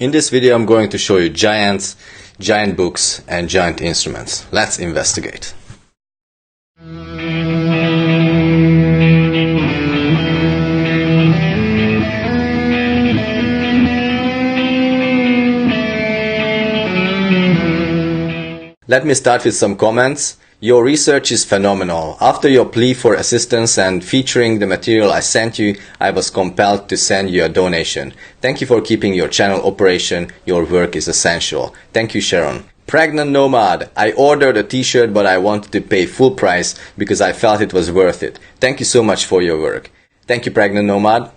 In this video I'm going to show you giants, giant books and giant instruments. Let's investigate. Let me start with some comments. Your research is phenomenal. After your plea for assistance and featuring the material I sent you, I was compelled to send you a donation. Thank you for keeping your channel operation. Your work is essential. Thank you, Sharon. Pregnant Nomad. I ordered a t-shirt but I wanted to pay full price because I felt it was worth it. Thank you so much for your work. Thank you, Pregnant Nomad.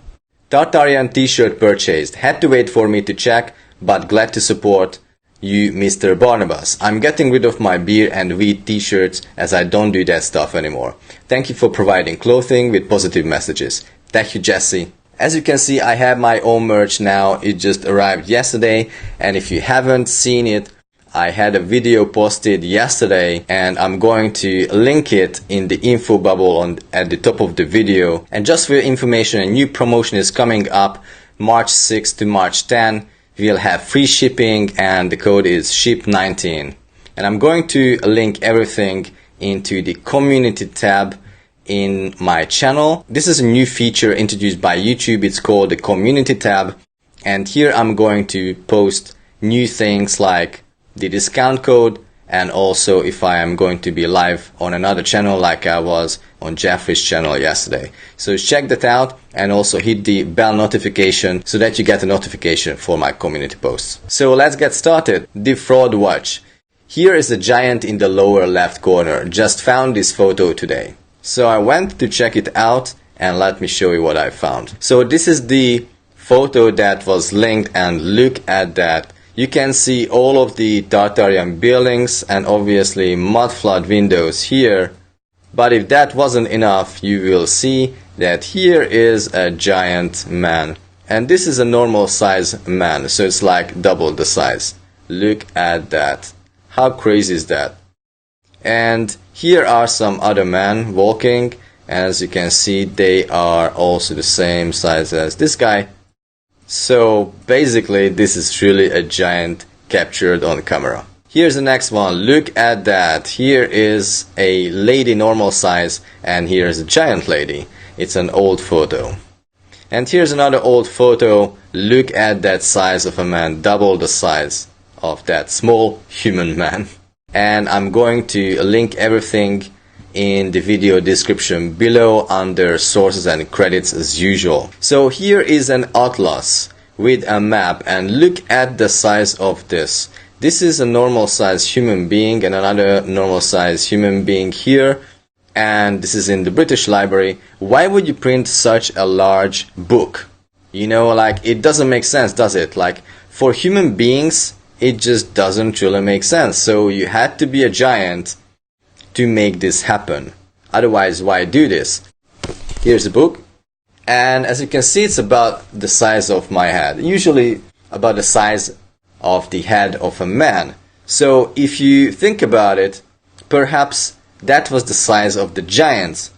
Tartarian t-shirt purchased. Had to wait for me to check, but glad to support you, Mr. Barnabas. I'm getting rid of my beer and weed t-shirts as I don't do that stuff anymore. Thank you for providing clothing with positive messages. Thank you, Jesse. As you can see, I have my own merch now. It just arrived yesterday, and if you haven't seen it, I had a video posted yesterday and I'm going to link it in the info bubble at the top of the video. And just for your information, a new promotion is coming up March 6 to March 10. We'll have free shipping and the code is SHIP19. And I'm going to link everything into the community tab in my channel. This is a new feature introduced by YouTube. It's called the community tab. And here I'm going to post new things like the discount code, and also if I am going to be live on another channel like I was on Jeffrey's channel yesterday. So check that out and also hit the bell notification so that you get a notification for my community posts. So let's get started. The fraud watch. Here is a giant in the lower left corner. Just found this photo today. So I went to check it out and let me show you what I found. So this is the photo that was linked, and look at that. You can see all of the Tartarian buildings and obviously mud flood windows here. But if that wasn't enough, you will see that here is a giant man. And this is a normal size man, so it's like double the size. Look at that. How crazy is that? And here are some other men walking. As you can see, they are also the same size as this guy. So basically this is really a giant captured on camera. Here's the next one. Look at that. Here is a lady normal size and here's a giant lady. It's an old photo. And here's another old photo. Look at that size of a man, double the size of that small human man. And I'm going to link everything in the video description below under sources and credits as usual. So here is an atlas with a map, and look at the size of this. This is a normal size human being and another normal size human being here, and this is in the British Library. Why would you print such a large book? You know, like, it doesn't make sense, does it? Like, for human beings it just doesn't really make sense. So you had to be a giant to make this happen. Otherwise, why do this? Here's the book. And as you can see, it's about the size of my head. Usually about the size of the head of a man. So if you think about it, perhaps that was the size of the giants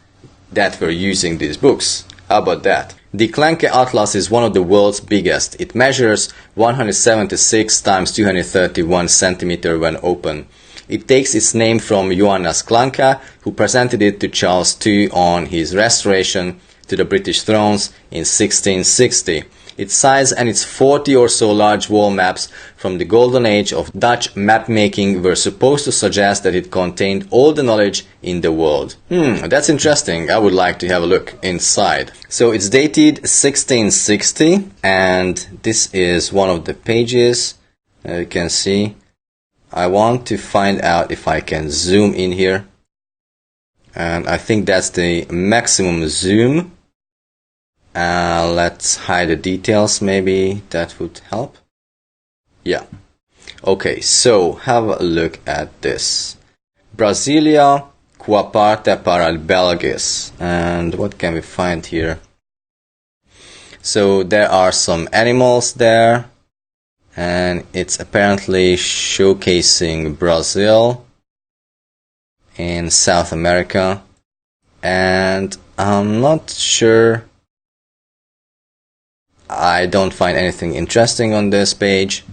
that were using these books. How about that? The Klencke Atlas is one of the world's biggest. It measures 176 times 231 centimeter when open. It takes its name from Johannes Klencke, who presented it to Charles II on his restoration to the British thrones in 1660. Its size and its 40 or so large wall maps from the golden age of Dutch mapmaking were supposed to suggest that it contained all the knowledge in the world. That's interesting. I would like to have a look inside. So it's dated 1660, and this is one of the pages. You can see. I want to find out if I can zoom in here, and I think that's the maximum zoom. Let's hide the details, maybe that would help. Yeah. Okay, so have a look at this. Brasilia qua parte para il Belgis. And what can we find here? So there are some animals there. And it's apparently showcasing Brazil in South America. And I'm not sure I don't find anything interesting on this page.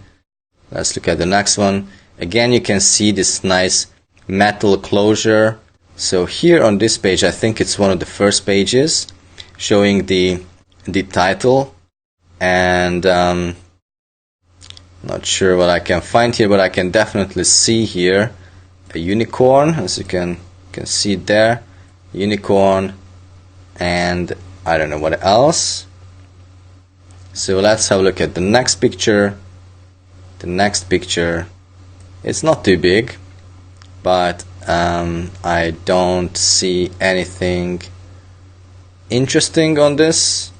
Let's look at the next one. Again, you can see this nice metal closure. So here on this page, I think it's one of the first pages showing the title, and not sure what I can find here, but I can definitely see here a unicorn, as you can see it there, unicorn, and I don't know what else. So let's have a look at the next picture. The next picture, it's not too big, but I don't see anything interesting on this.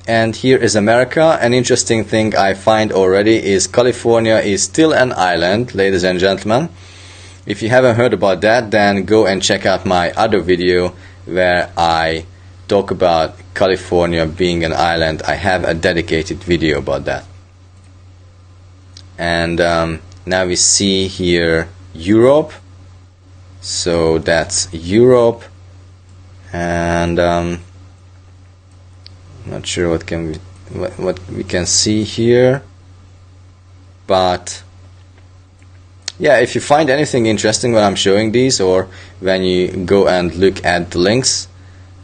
And here is America. An interesting thing I find already is California is still an island, ladies and gentlemen. If you haven't heard about that, then go and check out my other video where I talk about California being an island. I have a dedicated video about that. And now we see here Europe. So that's Europe. And not sure what we can see here, but yeah, if you find anything interesting when I'm showing these, or when you go and look at the links,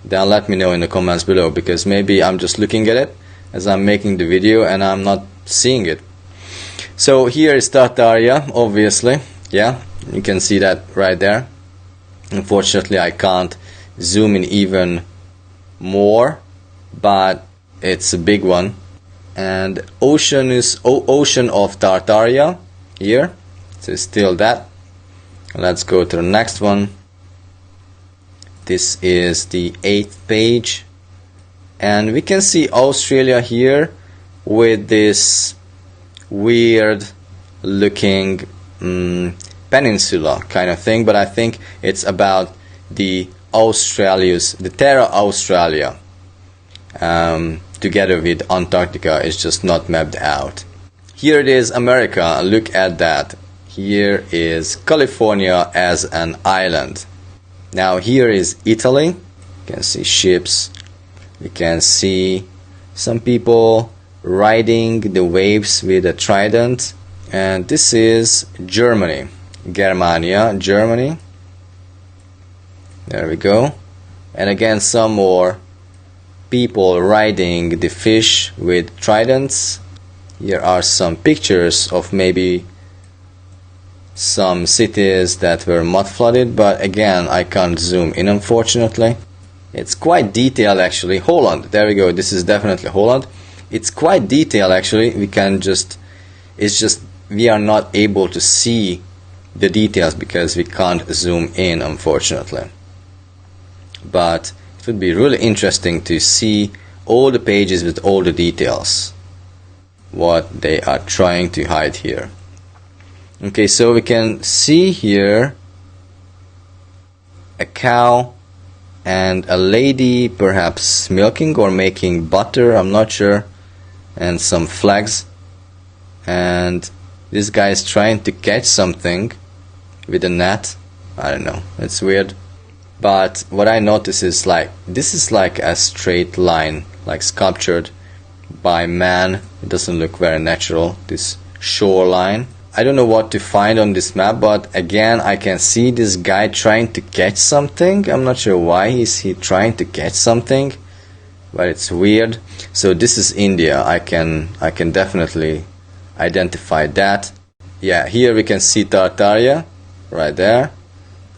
then let me know in the comments below, because maybe I'm just looking at it as I'm making the video and I'm not seeing it. So here is Tartaria, obviously. Yeah, you can see that right there. Unfortunately, I can't zoom in even more, but it's a big one. And ocean is ocean of Tartaria here, so still that. Let's go to the next one. This is the 8th page, and we can see Australia here with this weird looking peninsula kind of thing, but I think it's about the Terra Australia, together with Antarctica. Is just not mapped out. Here it is, America. Look at that. Here is California as an island. Now here is Italy. You can see ships. You can see some people riding the waves with a trident. And this is Germany. Germania, Germany. There we go. And again, some more people riding the fish with tridents. Here are some pictures of maybe some cities that were mud flooded, but again, I can't zoom in, unfortunately. It's quite detailed actually. Holland, there we go. This is definitely Holland. It's quite detailed actually. We are not able to see the details because we can't zoom in, unfortunately. But it would be really interesting to see all the pages with all the details, what they are trying to hide here. Okay, so we can see here a cow and a lady perhaps milking or making butter, I'm not sure, and some flags, and this guy is trying to catch something with a net. I don't know, it's weird. But what I notice is this is like a straight line, like sculptured by man. It doesn't look very natural, this shoreline. I don't know what to find on this map, but again, I can see this guy trying to catch something. I'm not sure why is he trying to catch something, but it's weird. So this is India. I can definitely identify that. Yeah, here we can see Tartaria right there.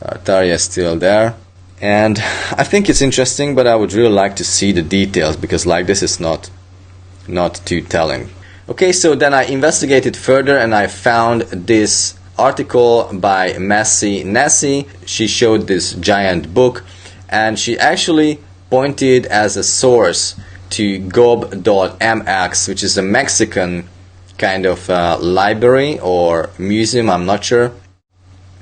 Tartaria is still there. And I think it's interesting, but I would really like to see the details, because this is not too telling. Okay, so then I investigated further and I found this article by Nessie. She showed this giant book, and she actually pointed as a source to gob.mx, which is a Mexican kind of library or museum, I'm not sure.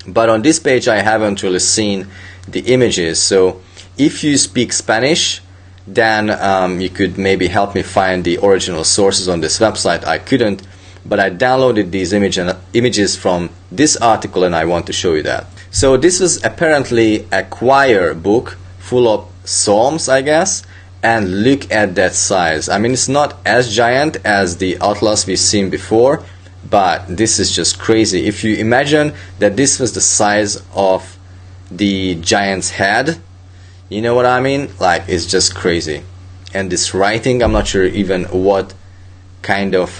But on this page I haven't really seen the images, so if you speak Spanish, then you could maybe help me find the original sources on this website. I couldn't, but I downloaded these images from this article, and I want to show you that. So this is apparently a choir book full of psalms, I guess, And look at that size. I mean, it's not as giant as the Atlas we've seen before, but this is just crazy. If you imagine that this was the size of the giant's head, you know what I mean? Like, it's just crazy. And this writing, I'm not sure even what kind of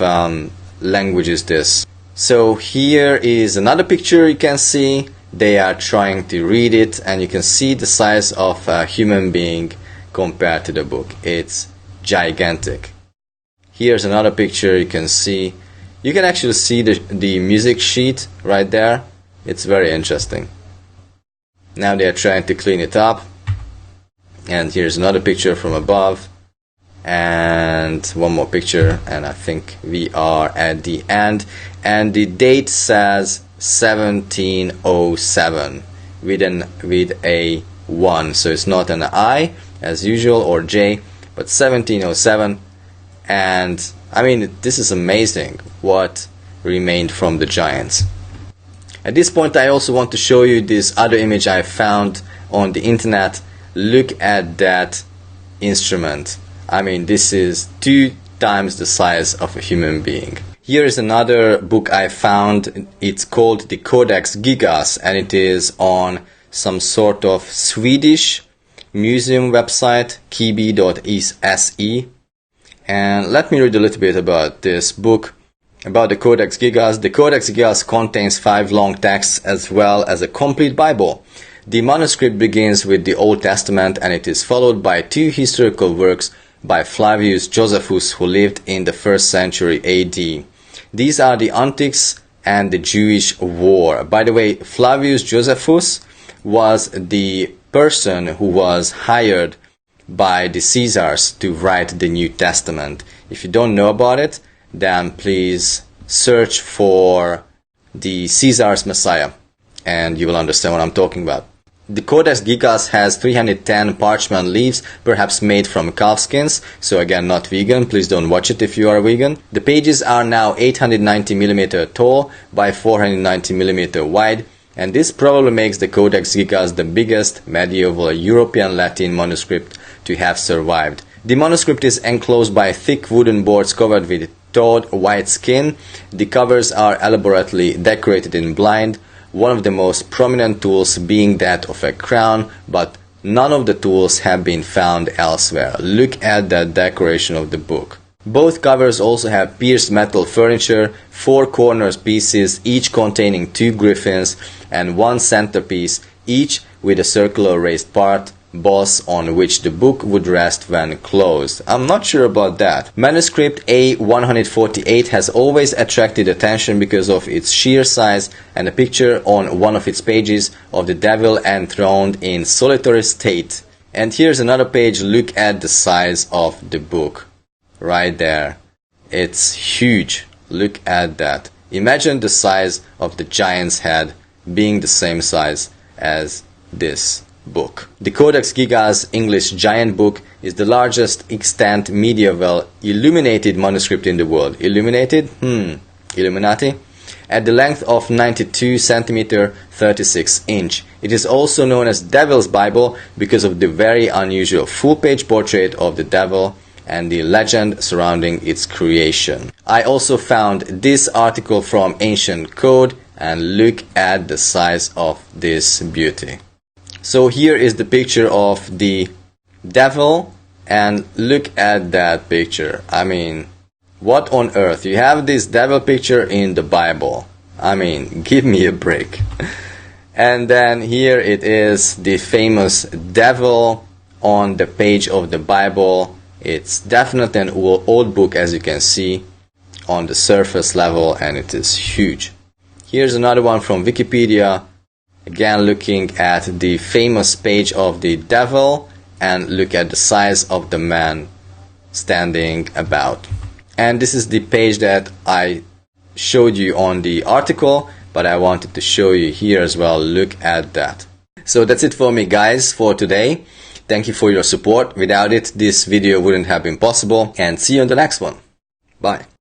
language is this. So here is another picture you can see. They are trying to read it, and you can see the size of a human being compared to the book. It's gigantic. Here's another picture you can see. You can actually see the music sheet right there. It's very interesting. Now they are trying to clean it up. And here's another picture from above. And one more picture, and I think we are at the end. And the date says 1707 with a 1. So it's not an I as usual or J, but 1707. And I mean, this is amazing what remained from the giants. At this point, I also want to show you this other image I found on the internet. Look at that instrument. I mean, this is 2 times the size of a human being. Here is another book I found. It's called the Codex Gigas, and it is on some sort of Swedish museum website, kibi.se. And let me read a little bit about this book, about the Codex Gigas. The Codex Gigas contains 5 long texts as well as a complete Bible. The manuscript begins with the Old Testament, and it is followed by 2 historical works by Flavius Josephus, who lived in the 1st century AD. These are the Antiques and the Jewish War. By the way, Flavius Josephus was the person who was hired by the Caesars to write the New Testament. If you don't know about it, then please search for the Caesar's Messiah and you will understand what I'm talking about. The Codex Gigas has 310 parchment leaves, perhaps made from calf skins, so again not vegan, please don't watch it if you are vegan. The pages are now 890mm tall by 490mm wide, and this probably makes the Codex Gigas the biggest medieval European Latin manuscript to have survived. The manuscript is enclosed by thick wooden boards covered with thawed white skin. The covers are elaborately decorated in blind, one of the most prominent tools being that of a crown, but none of the tools have been found elsewhere. Look at that decoration of the book. Both covers also have pierced metal furniture, 4 corner pieces, each containing 2 griffins, and 1 centerpiece, each with a circular raised part, boss on which the book would rest when closed. I'm not sure about that. Manuscript A148 has always attracted attention because of its sheer size and a picture on one of its pages of the devil enthroned in solitary state. And here's another page. Look at the size of the book. Right there. It's huge. Look at that. Imagine the size of the giant's head being the same size as this book. The Codex Gigas English Giant Book is the largest extant medieval illuminated manuscript in the world. Illuminated? Illuminati? At the length of 92 cm 36 inch. It is also known as Devil's Bible because of the very unusual full-page portrait of the devil and the legend surrounding its creation. I also found this article from Ancient Code, and look at the size of this beauty. So here is the picture of the devil, and look at that picture. I mean, what on earth? You have this devil picture in the Bible. I mean, give me a break. And then here it is, the famous devil on the page of the Bible. It's definitely an old book, as you can see on the surface level, and it is huge. Here's another one from Wikipedia. Again, looking at the famous page of the devil, and look at the size of the man standing about. And this is the page that I showed you on the article, but I wanted to show you here as well. Look at that. So that's it for me, guys, for today. Thank you for your support. Without it, this video wouldn't have been possible, and see you on the next one. Bye.